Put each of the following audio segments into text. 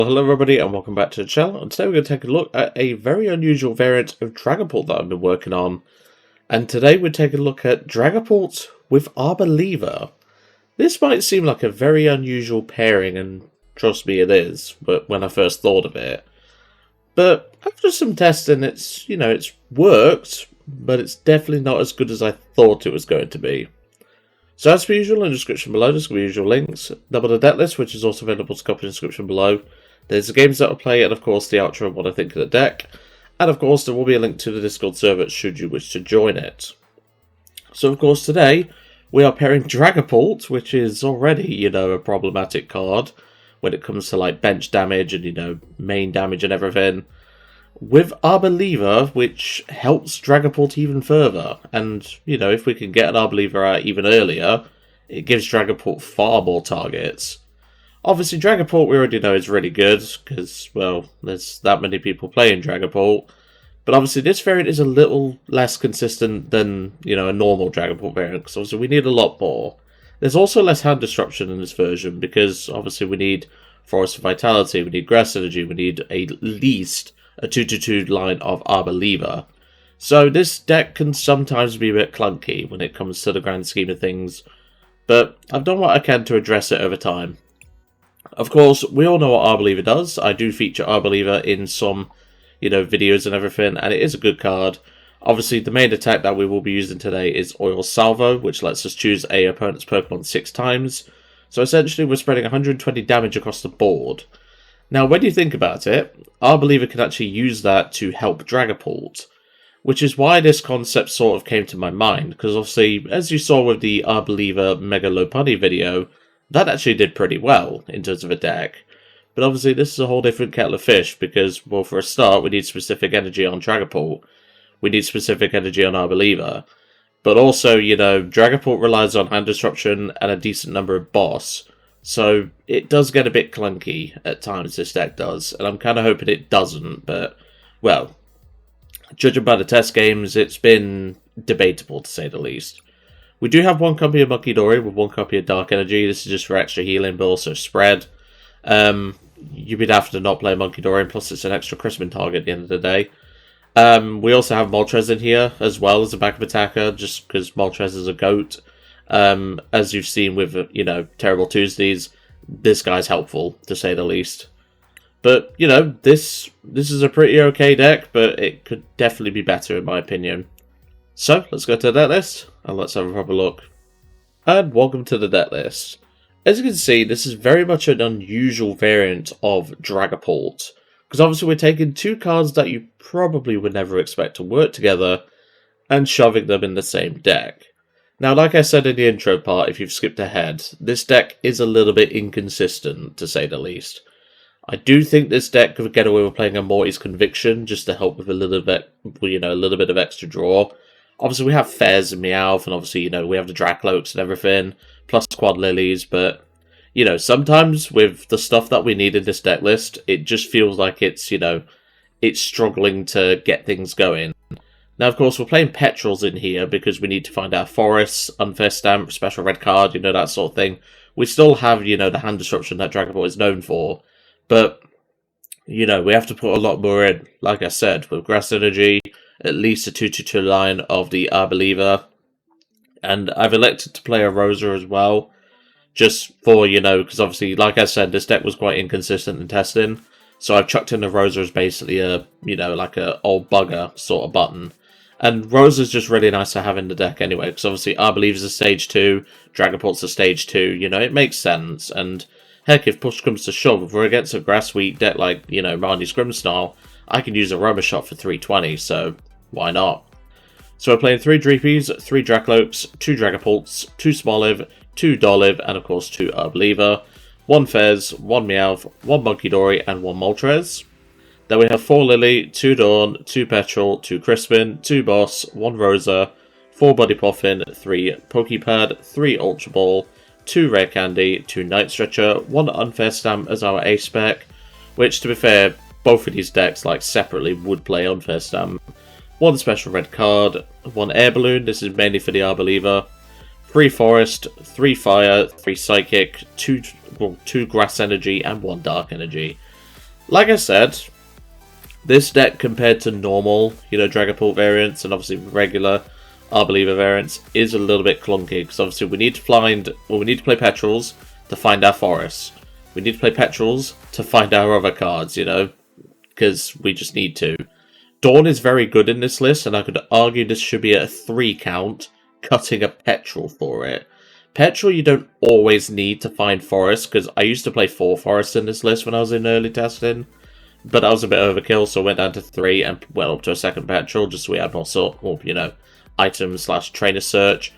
Hello everybody and welcome back to the channel, and today we're going to take a look at a very unusual variant of Dragapult that I've been working on. And today we're taking a look at Dragapult with Arboliva. This might seem like a very unusual pairing, and trust me it is, but when I first thought of it. But after some testing it's worked, but it's definitely not as good as I thought it was going to be. So as per usual, in the description below there's going to be usual links. Double the deck list, which is also available to copy in the description below. There's the games that I'll play, and of course the outro of what I think of the deck. And of course there will be a link to the Discord server should you wish to join it. So of course today we are pairing Dragapult, which is already, a problematic card when it comes to like bench damage and, main damage and everything, with Arboliva, which helps Dragapult even further. And, if we can get an Arboliva out even earlier, it gives Dragapult far more targets. Obviously, Dragapult we already know is really good, because, well, there's that many people playing Dragapult. But obviously this variant is a little less consistent than, a normal Dragapult variant, because obviously we need a lot more. There's also less hand disruption in this version, because obviously we need Forest of Vitality, we need Grass Energy, we need at least a 2-2 line of Arboliva. So this deck can sometimes be a bit clunky when it comes to the grand scheme of things, but I've done what I can to address it over time. Of course, we all know what Arboliva does. I do feature Arboliva in some, videos and everything, and it is a good card. Obviously, the main attack that we will be using today is Oil Salvo, which lets us choose a opponent's Pokemon 6 times. So essentially, we're spreading 120 damage across the board. Now, when you think about it, Arboliva can actually use that to help Dragapult, which is why this concept sort of came to my mind, because obviously, as you saw with the Arboliva Mega Lopunny video, that actually did pretty well in terms of a deck. But obviously, this is a whole different kettle of fish, because, well, for a start, we need specific energy on Dragapult. We need specific energy on Arboliva. But also, Dragapult relies on hand disruption and a decent number of boss. So it does get a bit clunky at times, this deck does, and I'm kind of hoping it doesn't, but, well, judging by the test games, it's been debatable to say the least. We do have one copy of Munkidori with one copy of Dark Energy. This is just for extra healing, but also spread. You'd be daft to not play Munkidori, and plus it's an extra Crispin target at the end of the day. We also have Moltres in here, as well as a backup attacker, just because Moltres is a goat. As you've seen with, Terrible Tuesdays, this guy's helpful, to say the least. But, this is a pretty okay deck, but it could definitely be better in my opinion. So, let's go to the deck list, and let's have a proper look. And welcome to the deck list. As you can see, this is very much an unusual variant of Dragapult, because obviously we're taking two cards that you probably would never expect to work together, and shoving them in the same deck. Now, like I said in the intro part, if you've skipped ahead, this deck is a little bit inconsistent, to say the least. I do think this deck could get away with playing a Morty's Conviction, just to help with a little bit, a little bit of extra draw. Obviously, we have Fez and Meowth, and obviously, we have the Drakloaks and everything, plus Quad Lilies, but, sometimes with the stuff that we need in this deck list, it just feels like it's, it's struggling to get things going. Now, of course, we're playing Petrels in here because we need to find our forests, Unfair Stamp, Special Red Card, that sort of thing. We still have, the hand disruption that Dragapult is known for. But, we have to put a lot more in. Like I said, with Grass Energy, at least a 2-2 line of the Arboliva. And I've elected to play a Rosa as well. Just for, because obviously, like I said, this deck was quite inconsistent in testing. So I've chucked in the Rosa as basically a, like a old bugger sort of button. And Rosa's just really nice to have in the deck anyway, because obviously Arboliva's a stage 2, Dragapult's a stage 2, it makes sense. And heck, if push comes to shove, if we're against a grass wheat deck like, Marnie Scrim style, I can use a Roma shot for 320, so why not? So we're playing 3 Dreepies, 3 Drakloaks, 2 Dragapults, 2 Smoliv, 2 Dolliv, and of course 2 Arboliva, 1 Fez, 1 Meowth, 1 Munkidori, and 1 Moltres. Then we have 4 Lillie, 2 Dawn, 2 Petrel, 2 Crispin, 2 Boss, 1 Rosa, 4 Buddy Poffin, 3 Poké Pad, 3 Ultra Ball, 2 Rare Candy, 2 Night Stretcher, 1 Unfair Stamp as our A spec, which to be fair, both of these decks separately would play Unfair Stamp. 1 Special Red Card, 1 Air Balloon, this is mainly for the Arboliva, 3 Forest, 3 Fire, 3 Psychic, 2 Grass Energy, and 1 Dark Energy. like I said, this deck compared to normal, you know, Dragapult variants and obviously regular Arboliva variants is a little bit clunky because obviously we need to find, well, we need to play Petrels to find our forests. We need to play Petrels to find our other cards, you know, because we just need to. Dawn is very good in this list, and I could argue this should be at a 3 count, cutting a Petrel for it. Petrel you don't always need to find forests, because I used to play 4 forests in this list when I was in early testing, but that was a bit overkill, so I went down to 3 and went up to a second Petrel, just so we had more sort, more, you know, items / trainer search.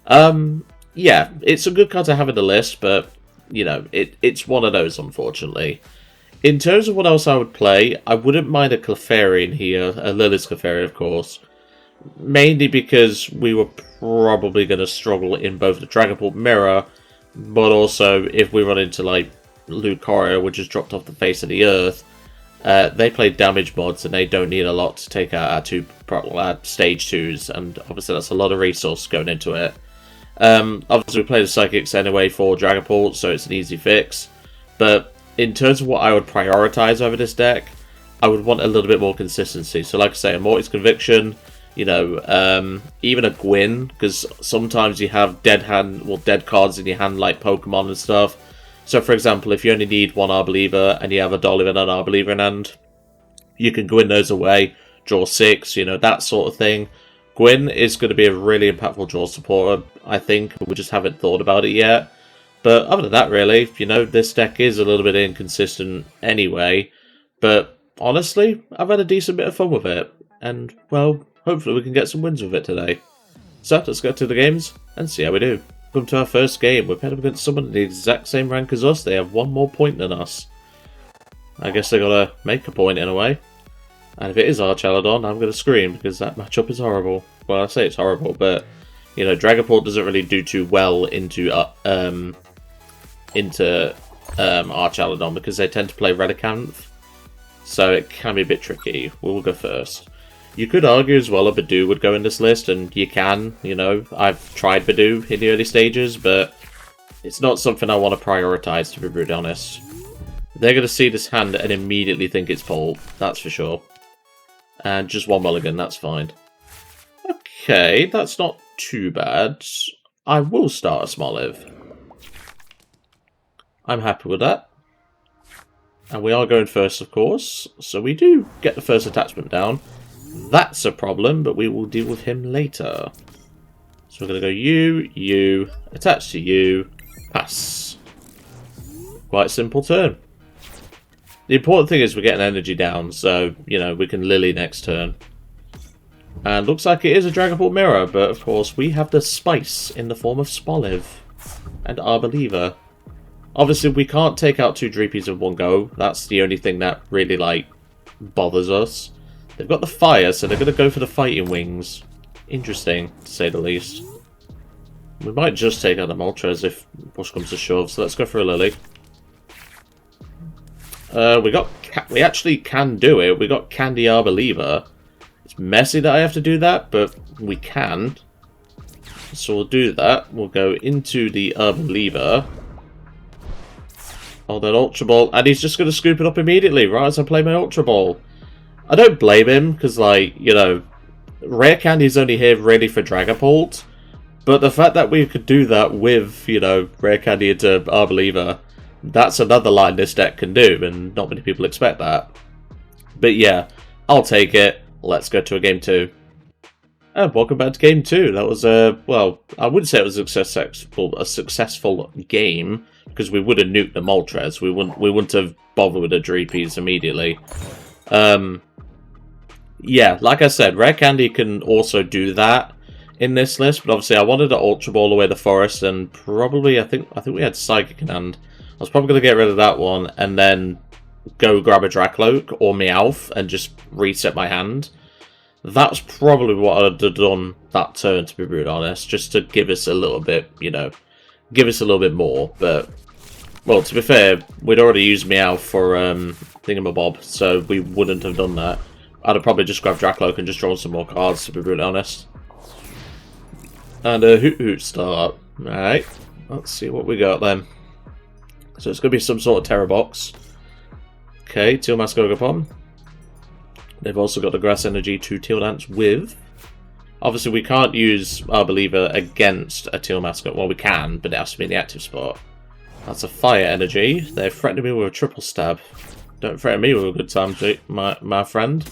Yeah, it's a good card to have in the list, but, you know, it's one of those, unfortunately. In terms of what else I would play, I wouldn't mind a Clefairy here, a Lillie's Clefairy, of course. Mainly because we were probably going to struggle in both the Dragapult Mirror, but also if we run into, like, Lucario, which has dropped off the face of the earth, they play damage mods and they don't need a lot to take out our 2 stage 2s, and obviously that's a lot of resource going into it. Obviously we play the Psychics anyway for Dragapult, so it's an easy fix, but in terms of what I would prioritize over this deck, I would want a little bit more consistency. So like I say, a Morty's Conviction, you know, even a Gwyn, because sometimes you have dead cards in your hand like Pokemon and stuff. So for example, if you only need 1 Arboliva and you have a Dolliv and an Arboliva in hand, you can Gwyn those away, draw 6, you know, that sort of thing. Gwyn is going to be a really impactful draw supporter, I think. We just haven't thought about it yet. But other than that, really, you know, this deck is a little bit inconsistent anyway. But honestly, I've had a decent bit of fun with it. And, well, hopefully we can get some wins with it today. So, let's go to the games and see how we do. Welcome to our first game. We're paired up against someone at the exact same rank as us. They have 1 more point than us. I guess they gotta make a point in a way. And if it is Archaladon, I'm gonna scream because that matchup is horrible. Well, I say it's horrible, but, you know, Dragapult doesn't really do too well into Archaladon because they tend to play Relicanth, so it can be a bit tricky. We'll go first. You could argue as well a Badoo would go in this list, and you can, you know, I've tried Badoo in the early stages, but it's not something I want to prioritise, to be brutally honest. They're going to see this hand and immediately think it's Pulp, that's for sure. And just 1 mulligan, that's fine. Okay, that's not too bad. I will start a Smoliv. I'm happy with that. And we are going first, of course, so we do get the first attachment down. That's a problem, but we will deal with him later. So we're going to go you, attach to you, pass. Quite a simple turn. The important thing is we're getting energy down, so, you know, we can Lillie next turn. And looks like it is a Dragapult Mirror, but of course we have the spice in the form of Smoliv and Arboliva. Obviously we can't take out 2 Dreepies in one go, that's the only thing that really, like, bothers us. They've got the fire, so they're going to go for the fighting wings. Interesting, to say the least. We might just take out the Moltres if push comes to shove, so let's go for a Lillie. We actually can do it. We got Candy Arboliva. It's messy that I have to do that, but we can. So we'll do that. We'll go into the Arboliva. Oh, that Ultra Ball. And he's just going to scoop it up immediately, right as I play my Ultra Ball. I don't blame him, because, like, you know, Rare Candy's only here really for Dragapult. But the fact that we could do that with, you know, Rare Candy into Arboliva, that's another line this deck can do, and not many people expect that. But yeah, I'll take it. Let's go to a game 2. And welcome back to game 2. That was well, I wouldn't say it was a successful game, because we would have nuked the Moltres. We wouldn't have bothered with the Dreepies immediately. Yeah, like I said, Rare Candy can also do that in this list, but obviously I wanted to Ultra Ball away the forest, and probably I think we had Psychic in hand. I was probably going to get rid of that one and then go grab a Drakloak or Meowth and just reset my hand. That's probably what I'd have done that turn, to be brutally honest, just to give us a little bit, you know, give us a little bit more. But, well, to be fair, we'd already used Meowth for Thingamabob, so we wouldn't have done that. I'd have probably just grabbed Drakloak and just drawn some more cards, to be brutally honest. And a Hoot Hoot start. Alright, let's see what we got then. So it's going to be some sort of Terror Box. Okay, Teal Mask Dragapult. They've also got the Grass Energy to Teal Dance with. Obviously, we can't use Arboliva against a Teal Mascot. Well, we can, but it has to be in the active spot. That's a Fire Energy. They're threatening me with a triple stab. Don't threaten me with a good time, my friend.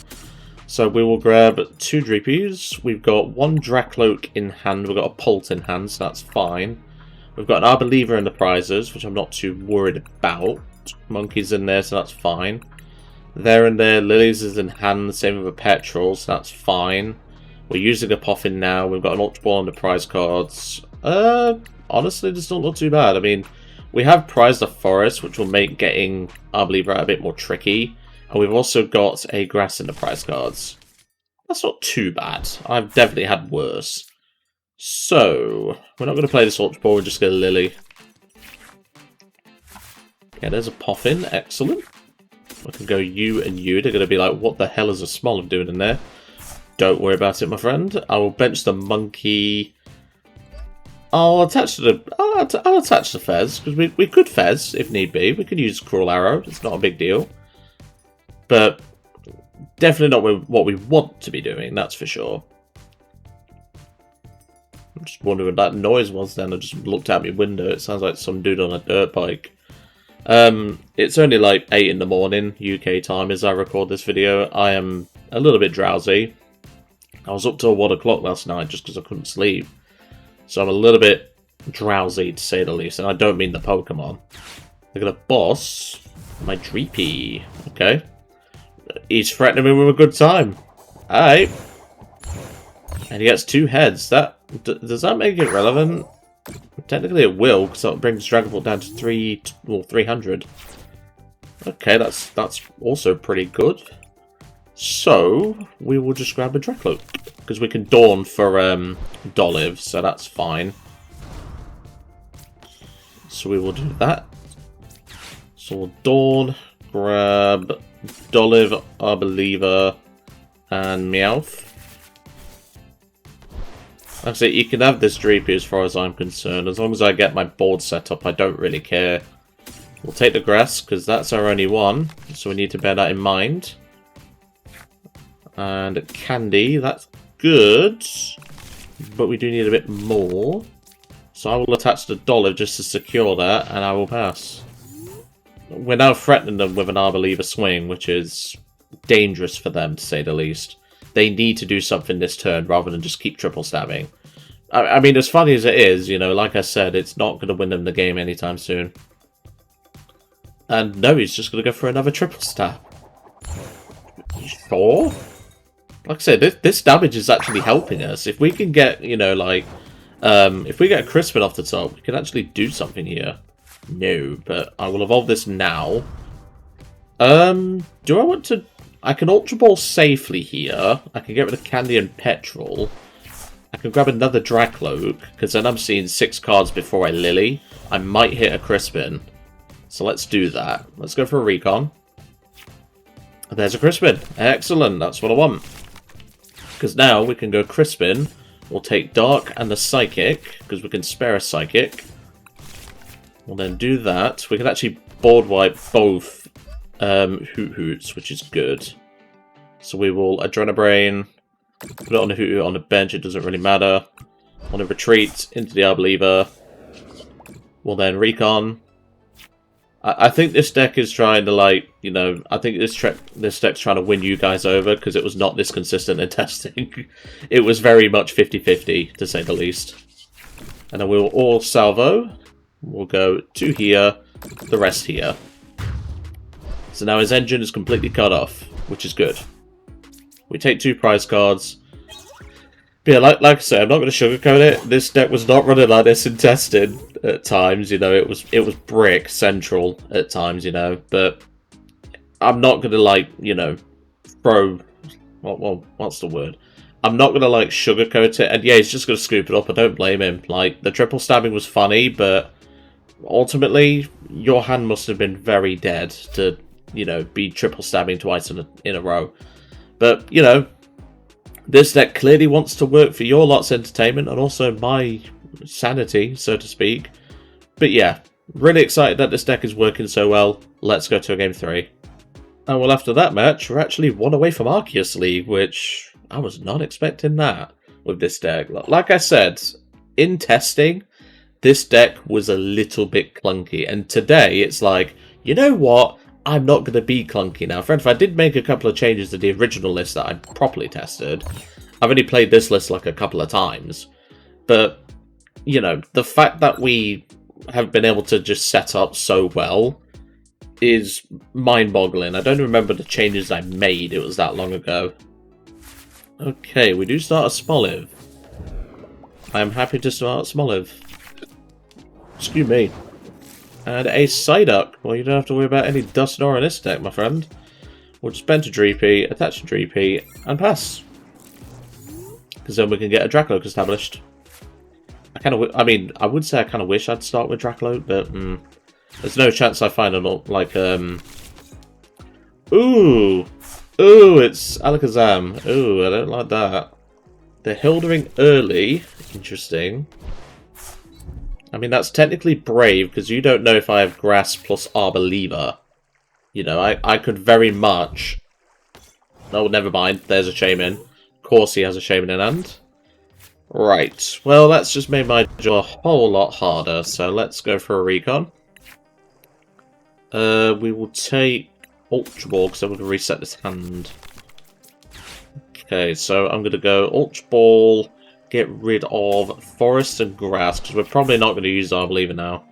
So we will grab 2 Dreepies. We've got 1 Drakloak in hand. We've got a Pult in hand, so that's fine. We've got an Arboliva in the prizes, which I'm not too worried about. Monkey's in there, so that's fine. There and there, Lillie's is in hand, same with a Petrel, so that's fine. We're using a Poffin now. We've got an Ultra Ball on the prize cards. Honestly, this don't look too bad. I mean, we have prized a Forest, which will make getting Arboliva a bit more tricky. And we've also got a Grass in the prize cards. That's not too bad. I've definitely had worse. So, we're not going to play this Ultra Ball, we're just going to Lillie. Okay, there's a Poffin. Excellent. I can go you and you. They're going to be like, what the hell is a Smoliv doing in there? Don't worry about it, my friend. I will bench the Monkey. I'll attach to the. I'll attach the Fez because we could Fez if need be. We could use Cruel Arrow. It's not a big deal, but definitely not what we want to be doing. That's for sure. I'm just wondering what that noise was. Then I just looked out my window. It sounds like some dude on a dirt bike. It's only like 8 in the morning UK time as I record this video. I am a little bit drowsy. I was up till 1 o'clock last night just because I couldn't sleep. So I'm a little bit drowsy to say the least. And I don't mean the Pokemon. They're going to boss my Dreepy. Okay. He's threatening me with a good time. Alright. And he gets 2 heads. Does that make it relevant? Technically it will, because that brings Dragapult down to 300. Okay, that's also pretty good. So, we will just grab a Drakloak, because we can Dawn for Dolliv, so that's fine. So we will do that. So we'll Dawn, grab Dolliv, Arboliva, and Meowth. Like I say, you can have this Dreepy as far as I'm concerned. As long as I get my board set up, I don't really care. We'll take the Grass, because that's our only one. So we need to bear that in mind. And Candy, that's good. But we do need a bit more. So I will attach the Dolliv just to secure that, and I will pass. We're now threatening them with an Arboliva swing, which is dangerous for them, to say the least. They need to do something this turn rather than just keep triple stabbing. I mean, as funny as it is, you know, like I said, it's not going to win them the game anytime soon. And no, he's just going to go for another triple stab. Sure. Like I said, this damage is actually helping us. If we can get, you know, like, if we get a Crispin off the top, we can actually do something here. No, but I will evolve this now. Do I want to... I can Ultra Ball safely here. I can get rid of Candy and Petrel. I can grab another Drakloak, because then I'm seeing 6 cards before I Lillie. I might hit a Crispin. So let's do that. Let's go for a Recon. There's a Crispin. Excellent, that's what I want. Because now we can go Crispin. We'll take Dark and the Psychic, because we can spare a Psychic. We'll then do that. We can actually board wipe both Hoot Hoots, which is good. So we will Adrenabrain, put it on the Hoot Hoot on the bench, it doesn't really matter. On a retreat into the Arboliva. We'll then Recon. I think this deck is trying to, like, you know, I think this deck's trying to win you guys over because it was not this consistent in testing. It was very much 50-50, to say the least. And then we'll all salvo. We'll go 2 here, the rest here. So now his engine is completely cut off, which is good. We take 2 prize cards. But yeah, like I said, I'm not going to sugarcoat it. This deck was not running like this in testing at times, you know. It was brick central at times, you know. But I'm not going to, like, you know, throw... Well, what's the word? I'm not going to, like, sugarcoat it. And yeah, he's just going to scoop it up. I don't blame him. Like, the triple stabbing was funny, but ultimately, your hand must have been very dead to... you know, be triple stabbing twice in a row. But, you know, this deck clearly wants to work for your lot's entertainment and also my sanity, so to speak. But yeah, really excited that this deck is working so well. Let's go to a game 3. And well, after that match, we're actually one away from Arceus League, which I was not expecting that with this deck. Like I said, in testing, this deck was a little bit clunky. And today, it's like, you know what? I'm not going to be clunky now. Friend, if I did make a couple of changes to the original list that I properly tested, I've only played this list like a couple of times. But, you know, the fact that we have been able to just set up so well is mind-boggling. I don't remember the changes I made. It was that long ago. Okay, we do start a Smoliv. I am happy to start a Smoliv. Excuse me. And a Psyduck. Well, you don't have to worry about any dust nor in this deck, my friend. We'll just bend to Dreepy, attach to Dreepy, and pass. Because then we can get a Drakloak established. I mean, I would say I kind of wish I'd start with Drakloak, but there's no chance I find an like Ooh, it's Alakazam. Ooh, I don't like that. They're Hildering early. Interesting. I mean, that's technically brave, because you don't know if I have Grass plus Arboliva. You know, I could very much... Oh, never mind. There's a Shaman. Of course he has a Shaman in hand. Right. Well, that's just made my job a whole lot harder, so let's go for a recon. We will take Ultra Ball, because I'm going to reset this hand. Okay, so I'm going to go Ultra Ball... Get rid of Forest and Grass, because we're probably not going to use Arboliva now.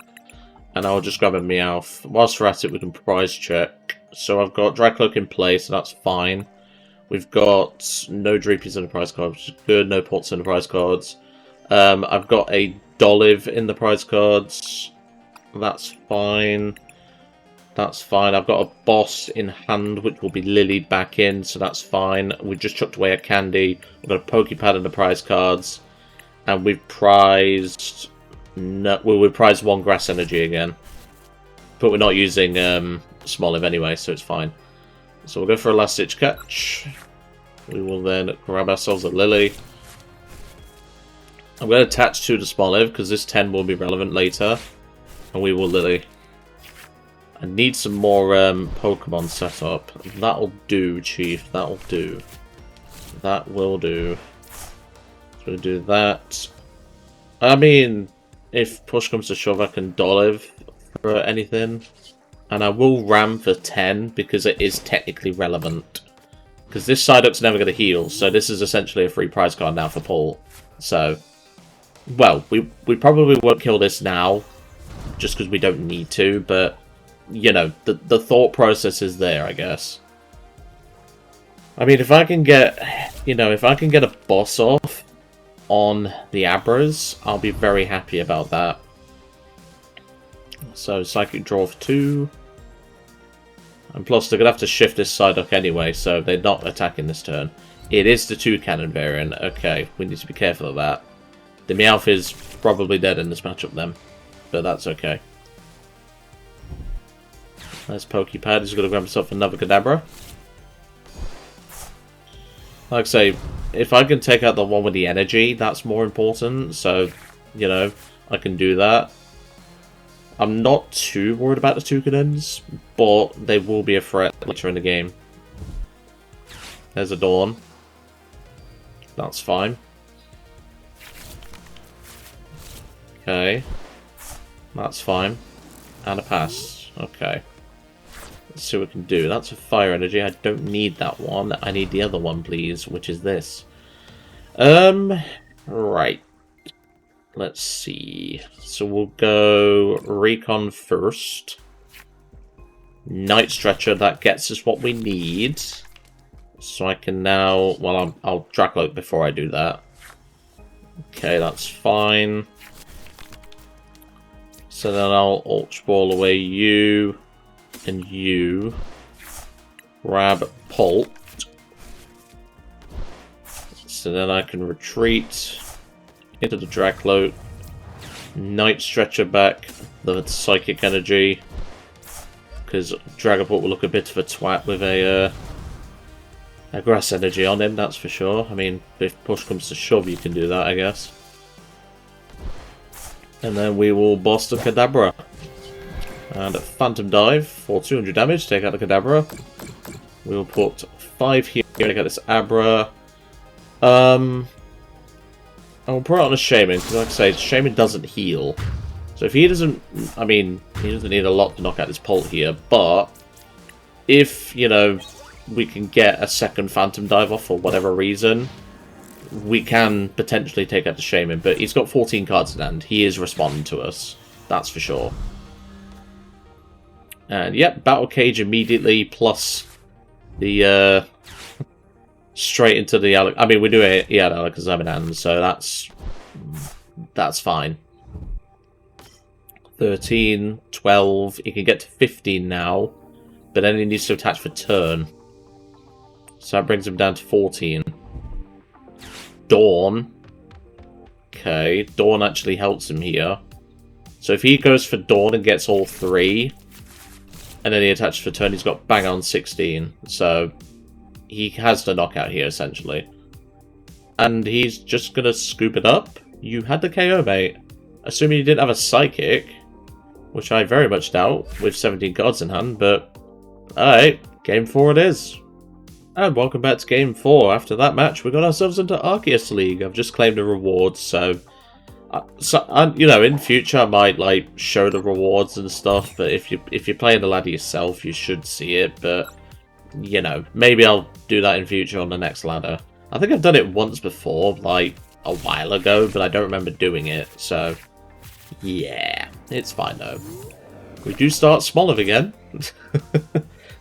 And I'll just grab a Meowth. Whilst we're at it, we can prize check. So I've got Drakloak in place, so that's fine. We've got no Dreepies in the prize card, which is good. No Ports in the prize cards. I've got a Dolliv in the prize cards. That's fine. That's fine. I've got a Boss in hand, which will be Lillie back in, so that's fine. We just chucked away a Candy. We've got a Poké Pad in the prize cards. And we've prized... No, we prized one Grass Energy again. But we're not using Smoliv anyway, so it's fine. So we'll go for a Last Ditch Catch. We will then grab ourselves a Lillie. I'm going to attach to the Smoliv, because this 10 will be relevant later. And we will Lillie. I need some more Pokemon set up. That'll do, Chief. That'll do. That will do. So we'll do that. I mean, if push comes to shove, I can Dolliv for anything. And I will Ram for 10, because it is technically relevant. Because this Psyduck's never going to heal, so this is essentially a free prize card now for Paul. So, well, we probably won't kill this now, just because we don't need to, but... You know, the thought process is there, I guess. I mean, if I can get, you know, if I can get a boss off on the Abras, I'll be very happy about that. So, Psychic Draw for 2. And plus, they're going to have to shift this Psyduck anyway, so they're not attacking this turn. It is the 2-cannon variant. Okay, we need to be careful of that. The Meowth is probably dead in this matchup then, but that's okay. There's Poké Pad. He's going to grab himself another Kadabra. Like I say, if I can take out the one with the energy, that's more important. So, you know, I can do that. I'm not too worried about the Toucannons, but they will be a threat later in the game. There's a Dawn. That's fine. Okay. That's fine. And a pass. Okay. Let's see what we can do. That's a Fire Energy. I don't need that one. I need the other one, please, which is this. Right. Let's see. So we'll go Recon first. Night Stretcher, that gets us what we need. So I can now... Well, I'll Drakloak before I do that. Okay, that's fine. So then I'll Ultra Ball away you... and you grab Pult. So then I can retreat into the Drakloak, Night Stretcher back the Psychic Energy, because Dragapult will look a bit of a twat with a Grass Energy on him, that's for sure. I mean, if push comes to shove, you can do that, I guess. And then we will boss the Kadabra. And a Phantom Dive for 200 damage, take out the Kadabra. We'll put 5 here to get this Abra. And we'll put it on a Shaman, because like I say, Shaman doesn't heal. So if he doesn't, I mean, he doesn't need a lot to knock out this Pult here, but if, you know, we can get a second Phantom Dive off for whatever reason, we can potentially take out the Shaman, but he's got 14 cards in hand. He is responding to us, that's for sure. And yep, Battle Cage immediately, plus the, straight into the I mean, we do it, he had Alakazam in hand, so that's fine. 13, 12, he can get to 15 now, but then he needs to attach for turn. So that brings him down to 14. Dawn. Okay, Dawn actually helps him here. So if he goes for Dawn and gets all 3, and then he attaches for turn, he's got bang on 16. So he has the knockout here, essentially. And he's just going to scoop it up. You had the KO, mate. Assuming you didn't have a Psychic, which I very much doubt, with 17 cards in hand, but alright, Game 4 it is. And welcome back to Game 4. After that match, we got ourselves into Arceus League. I've just claimed the rewards, so you know, in future I might like show the rewards and stuff. But if you're playing the ladder yourself, you should see it. But you know, maybe I'll do that in future on the next ladder. I think I've done it once before, like a while ago, but I don't remember doing it. So yeah, it's fine though. We do start Smoliv again.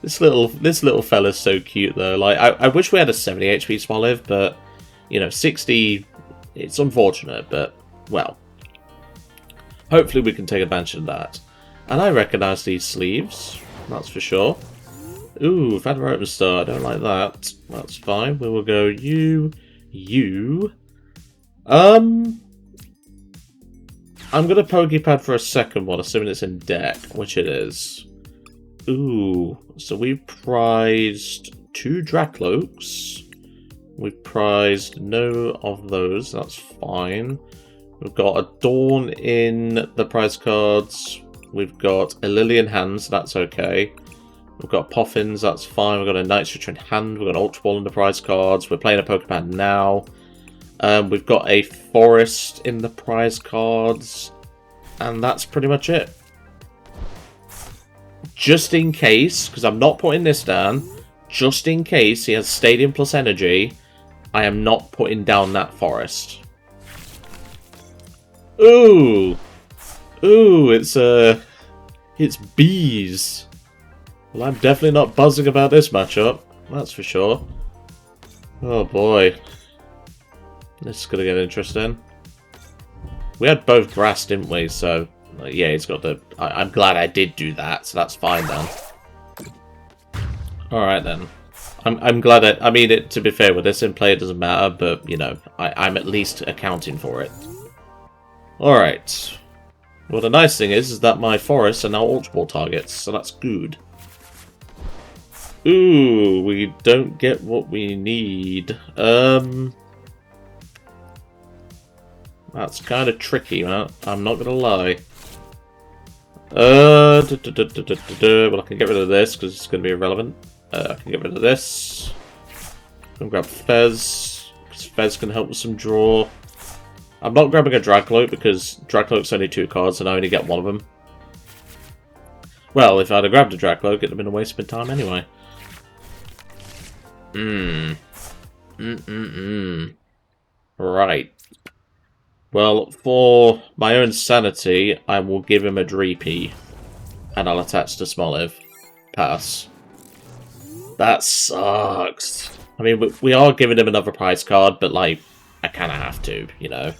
This little fella's so cute though. Like I wish we had a 70 HP Smoliv, but you know, 60. It's unfortunate, but well, hopefully we can take advantage of that. And I recognise these sleeves, that's for sure. Ooh, Phantom Open Star. I don't like that. That's fine. We will go you. I'm gonna Poké Pad for a second one, assuming it's in deck, which it is. Ooh, so we've prized 2 Drakloaks. We've prized no of those, that's fine. We've got a Dawn in the prize cards. We've got a Lillie in hand, so that's okay. We've got Poffins, that's fine. We've got a Night Stretcher in hand. We've got an Ultra Ball in the prize cards. We're playing a Poké Pad now. We've got a Forest in the prize cards. And that's pretty much it. Just in case, because I'm not putting this down, just in case he has Stadium plus Energy, I am not putting down that Forest. Ooh! Ooh, it's bees. Well, I'm definitely not buzzing about this matchup, that's for sure. Oh boy. This is going to get interesting. We had both grass, didn't we? So, yeah, he's got the... I'm glad I did do that, so that's fine then. Alright then. I'm glad I mean, to be fair, with this in play, it doesn't matter, but, you know, I'm at least accounting for it. Alright. Well, the nice thing is that my forests are now Ultra Ball targets, so that's good. Ooh, we don't get what we need. That's kind of tricky, man. I'm not gonna lie. Well, I can get rid of this because it's going to be irrelevant. I can get rid of this. I can grab Fez, because Fez can help with some draw. I'm not grabbing a Drakloak because Drakloak's only 2 cards and I only get one of them. Well, if I'd have grabbed a Drakloak, it'd have been a waste of my time anyway. Right. Well, for my own sanity, I will give him a Dreepy. And I'll attach to Smoliv. Pass. That sucks. I mean, we are giving him another prize card, but, like, I kind of have to, you know.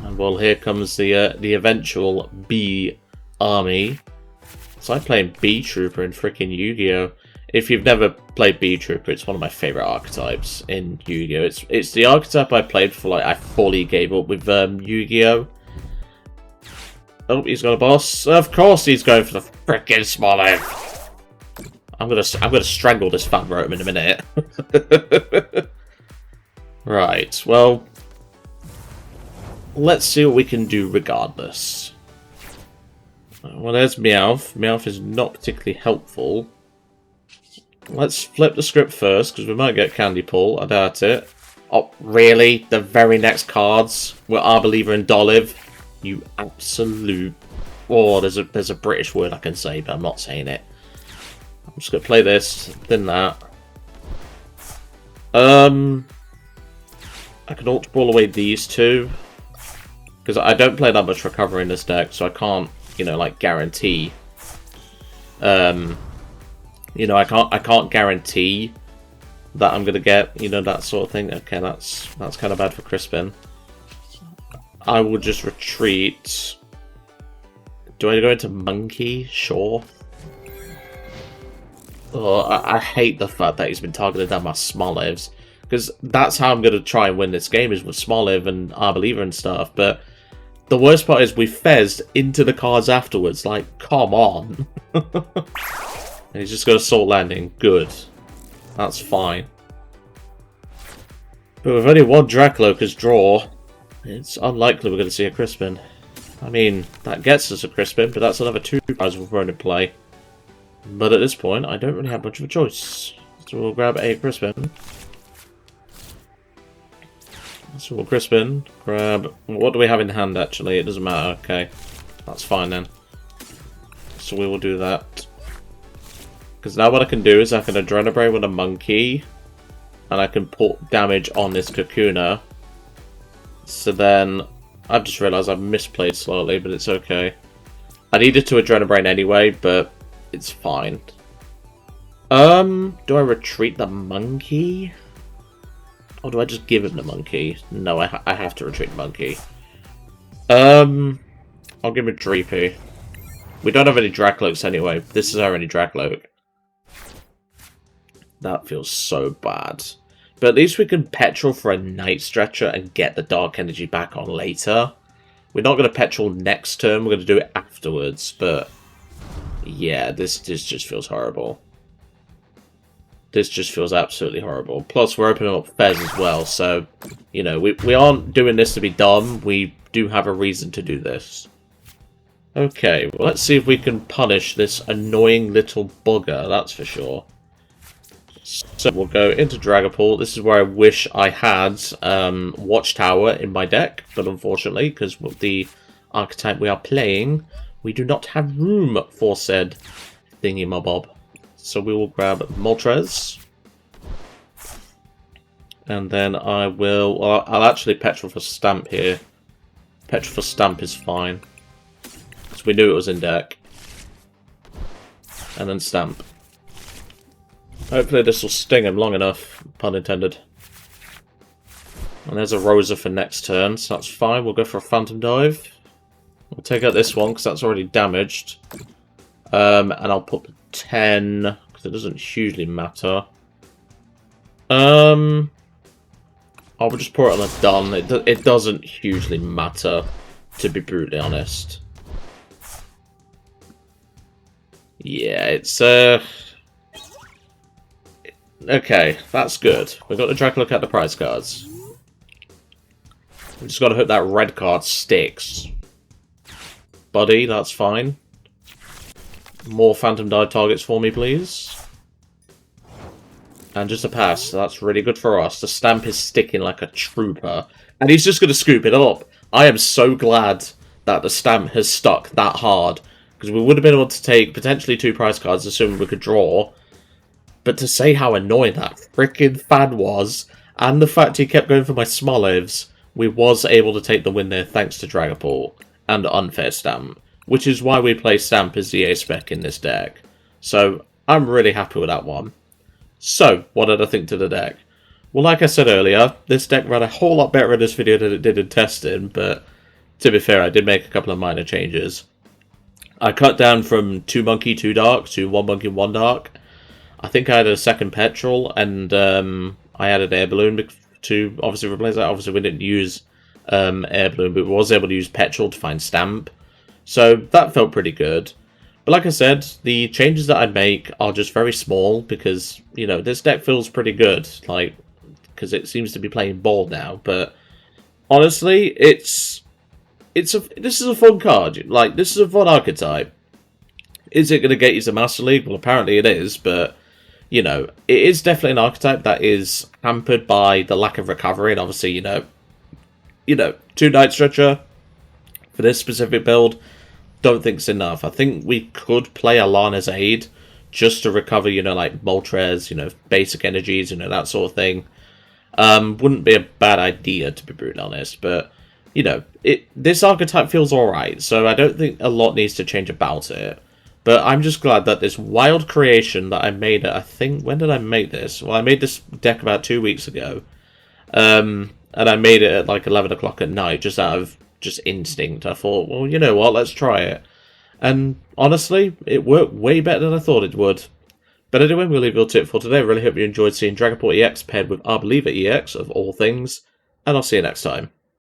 And, well, here comes the eventual Bee army. So I'm playing Bee Trooper in freaking Yu-Gi-Oh! If you've never played Bee Trooper, it's one of my favourite archetypes in Yu-Gi-Oh! It's the archetype I played for, like, I fully gave up with Yu-Gi-Oh! Oh, he's got a boss. Of course he's going for the frickin' Smoliv. I'm gonna strangle this fat rotom in a minute. Right, well, let's see what we can do regardless. Well, there's Meowth. Meowth is not particularly helpful. Let's flip the script first, because we might get Candy Pull. I doubt it. Oh, really? The very next cards were Arboliva and Dolliv? You absolute... Oh, there's a British word I can say, but I'm not saying it. I'm just going to play this, then that. I can Ultra Ball away these two. Because I don't play that much Recovery in this deck, so I can't, you know, like, guarantee... You know, I can't guarantee that I'm gonna get, you know, that sort of thing. Okay, that's kind of bad for Crispin. I will just retreat. Do I go into Monkey? Sure. Oh, I hate the fact that he's been targeted down my Smolivs, because that's how I'm gonna try and win this game, is with Smoliv and Arboliva and stuff. But the worst part is we fezzed into the cards afterwards. Like, come on. And he's just got a Salt Landing. Good. That's fine. But with only one Drakloak as draw, it's unlikely we're going to see a Crispin. I mean, that gets us a Crispin, but that's another 2 cards we've thrown in play. But at this point, I don't really have much of a choice. So we'll grab a Crispin. So we'll Crispin. Grab... What do we have in hand, actually? It doesn't matter. Okay. That's fine, then. So we will do that. Because now what I can do is I can Adrenaline with a Monkey, and I can put damage on this Kakuna. So then, I've just realised I've misplayed slightly, but it's okay. I needed to Adrenaline anyway, but it's fine. Do I retreat the Monkey? Or do I just give him the Monkey? No, I have to retreat the Monkey. I'll give him a Dreepy. We don't have any Drakloaks anyway. This is our only Drakloak. That feels so bad. But at least we can Petrel for a Night Stretcher and get the Dark Energy back on later. We're not going to Petrel next turn. We're going to do it afterwards. But yeah, this just feels horrible. This just feels absolutely horrible. Plus, we're opening up Fez as well. So, you know, we aren't doing this to be dumb. We do have a reason to do this. Okay, well, let's see if we can punish this annoying little bugger. That's for sure. So we'll go into Dragapult. This is where I wish I had Watchtower in my deck, but unfortunately, because with the archetype we are playing, we do not have room for said thingy-mabob. So we will grab Moltres. And then I will... Well, I'll actually Petrel for Stamp here. Petrel for Stamp is fine. Because we knew it was in deck. And then Stamp. Hopefully this will sting him long enough, pun intended. And there's a Rosa for next turn, so that's fine. We'll go for a Phantom Dive. We'll take out this one, because that's already damaged. And I'll put 10, because it doesn't hugely matter. I'll just pour it on a Dawn. It doesn't hugely matter, to be brutally honest. Yeah, it's, okay, that's good. We've got the Drakloak at the prize cards. We just got to hope that red card sticks. Buddy, that's fine. More Phantom Dive targets for me, please. And just a pass. That's really good for us. The Stamp is sticking like a trooper. And he's just going to scoop it up. I am so glad that the Stamp has stuck that hard. Because we would have been able to take potentially 2 prize cards, assuming we could draw. But to say how annoying that freaking fan was, and the fact he kept going for my Smolivs, we was able to take the win there thanks to Dragapult and Unfair Stamp, which is why we play Stamp as the A-spec in this deck. So, I'm really happy with that one. So, what did I think to the deck? Well, like I said earlier, this deck ran a whole lot better in this video than it did in testing, but to be fair, I did make a couple of minor changes. I cut down from 2 Monkey, 2 Dark to 1 Monkey, 1 Dark. I think I had a second Petrel, and I added Air Balloon to obviously replace that. Obviously, we didn't use Air Balloon, but we was able to use Petrel to find Stamp. So that felt pretty good. But like I said, the changes that I'd make are just very small because, you know, this deck feels pretty good. Like, because it seems to be playing ball now. But honestly, this is a fun card. Like, this is a fun archetype. Is it going to get you to Master League? Well, apparently it is, but you know, it is definitely an archetype that is hampered by the lack of recovery, and obviously, you know, 2 Night Stretcher for this specific build, don't think it's enough. I think we could play Alana's Aid just to recover, you know, like Moltres, you know, basic energies, you know, that sort of thing. Wouldn't be a bad idea, to be brutally honest, but, you know, this archetype feels alright, so I don't think a lot needs to change about it. But I'm just glad that this wild creation that I made, I think, when did I make this? Well, I made this deck about 2 weeks ago. And I made it at like 11 o'clock at night, just out of just instinct. I thought, well, you know what, let's try it. And honestly, it worked way better than I thought it would. But anyway, we'll leave your tip for today. I really hope you enjoyed seeing Dragapult EX paired with Arboliva EX, of all things. And I'll see you next time.